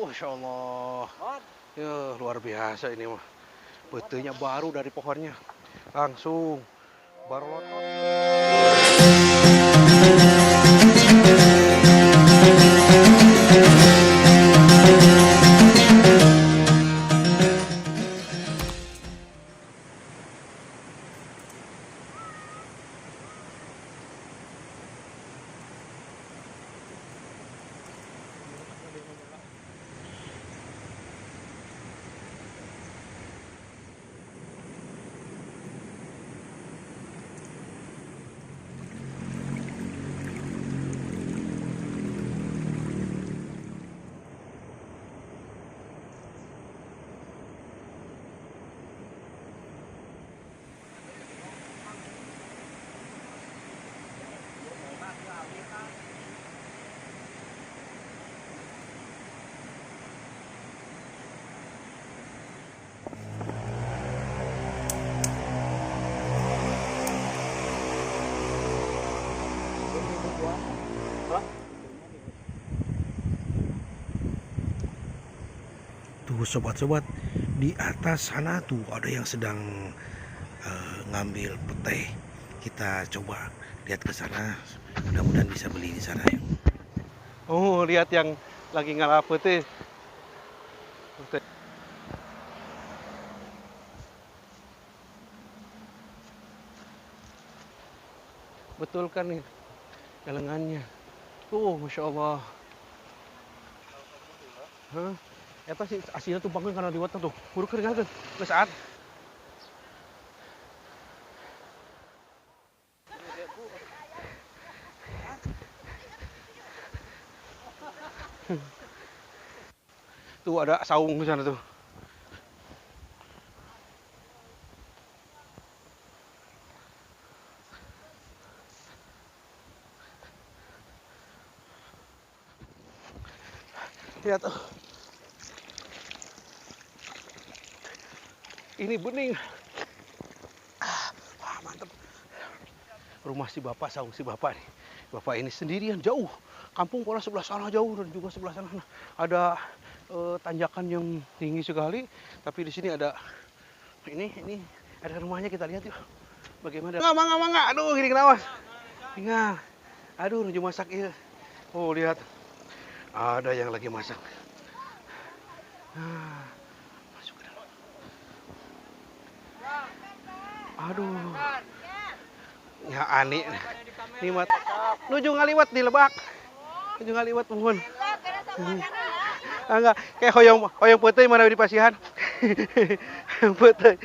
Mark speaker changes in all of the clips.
Speaker 1: Masya Allah. Ya, luar biasa ini mah. Betulnya baru dari pohonnya. Langsung. Baru lotot. Tuh sobat-sobat, di atas sana tuh ada yang sedang ngambil petai. Kita coba lihat ke sana, mudah-mudahan bisa beli di sana ya. Oh, lihat yang lagi ngalap petai. Betul kan nih galengannya. Masya Allah. Hah? Eta sih aslinya tuh bangkeun karena diwat tuh. Buru keur ngageun. Geus saat. Tuh ada saung di sana tuh. Lihat tuh. Ini bening. Mantep. Rumah si bapak, saung si bapak nih. Bapak ini sendirian jauh. Kampung pola sebelah sana jauh dan juga sebelah sana ada tanjakan yang tinggi sekali. Tapi di sini ada ini ada rumahnya, kita lihat yuk. Bagaimana? Mangga. Aduh, gini kenapa? Tinggal. Aduh, nuju masak ya. Oh, lihat. Ada yang lagi masak. Masuk ke dalam. Aduh. Ya ani. Ini mat. Nuju ngaliwat di Lebak. Nuju ngaliwat mohon. Enggak, kayak hoyong putih mana di Pasihan. Putih.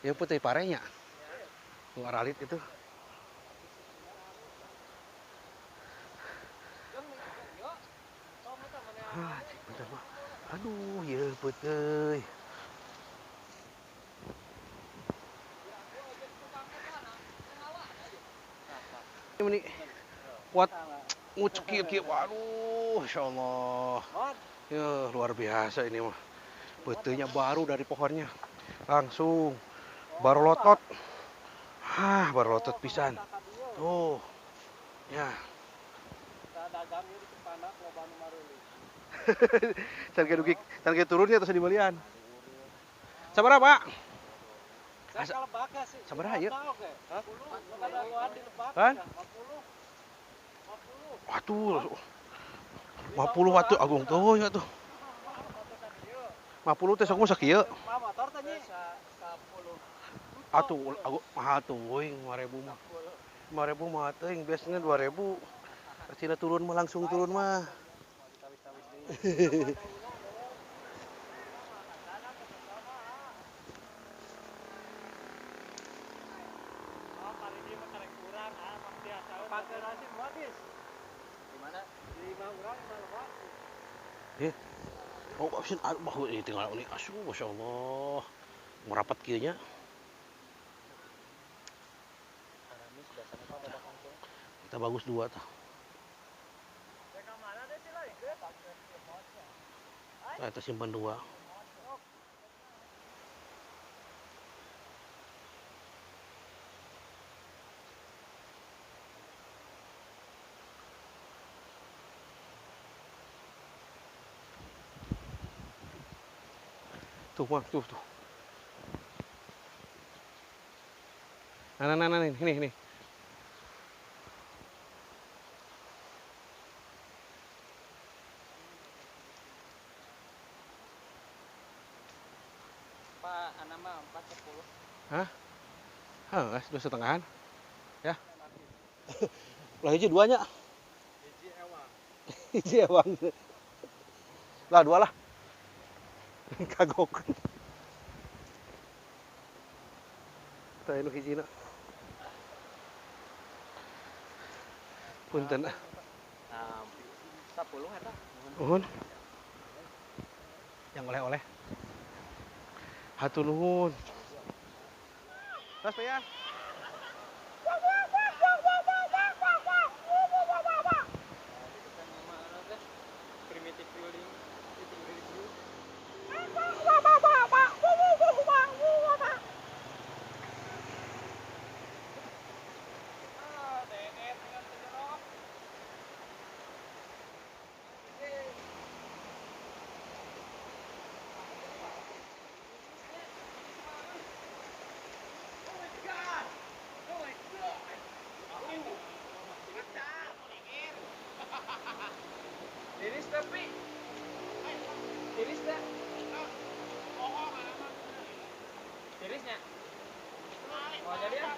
Speaker 1: Ya putih parenya. Aralit itu. Aduh, ya putih. Ini kuat ngucuk kieu. Waduh, Masya Allah. Ya, luar biasa ini mah. Betulnya baru dari pohonnya. Langsung baru lotot. Baru lotot pisan. Tuh. Ya. Can ge turunnya terus di balian. Sabaraha, Pak? Sabaraha ieu? Kan? Waduh. 50 watt agung tuh ya tuh. 50 teh sok mah sakieu. Atuh mahal tuh euy 5.000 mah. 5.000 mah teuing, biasanya 2.000. Cina turun mah langsung turun mah. Oh, option bahu ini tinggal ini asuh, Masya Allah. Merapat kieunya. Kita bagus dua tuh. Nah, itu simpan 2. Tuh, Bang, tuh. Nah, ini.
Speaker 2: Pak, nama 410.
Speaker 1: Hah? Hah, 2,5-an. Ya. Lah hiji 2-nya.
Speaker 2: Hiji ewang.
Speaker 1: Hiji ewang. Lah 2 lah. Kagok. Tah nu hijina. Punten.
Speaker 2: 10 eta.
Speaker 1: Nuhun. Yang oleh-oleh. Hatur nuhun. Mas Payan.
Speaker 2: Primitive building, eating review. Tiris tapi tiris dah. Tirisnya. Oh jadi ya.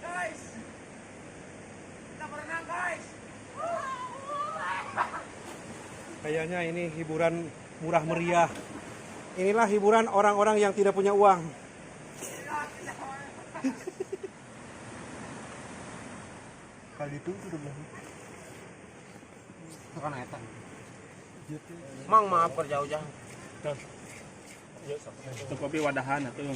Speaker 2: Guys, kita berenang guys.
Speaker 1: Kayaknya ini hiburan murah meriah. Inilah hiburan orang-orang yang tidak punya uang. Kali itu sudah belum.
Speaker 2: Kan eta. Mang maaf berjauh-jauh.
Speaker 3: Itu kopi wadahan atuh.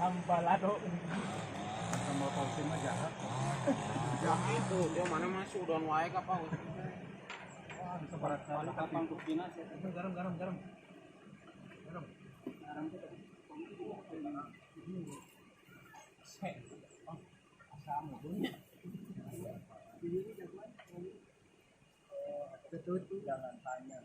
Speaker 3: Sambalado. Sama porsi mah jahat.
Speaker 2: Ya itu dia mana masuk don wae ka apa?
Speaker 3: Wah, bisa barat kali
Speaker 2: Kapan kupina sih?
Speaker 3: garam.
Speaker 2: Garam tuh. Jangan tanya.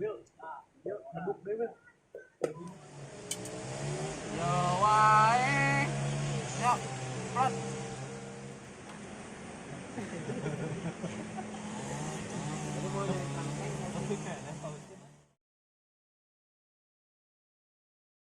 Speaker 2: Yo wae. Yo, plot.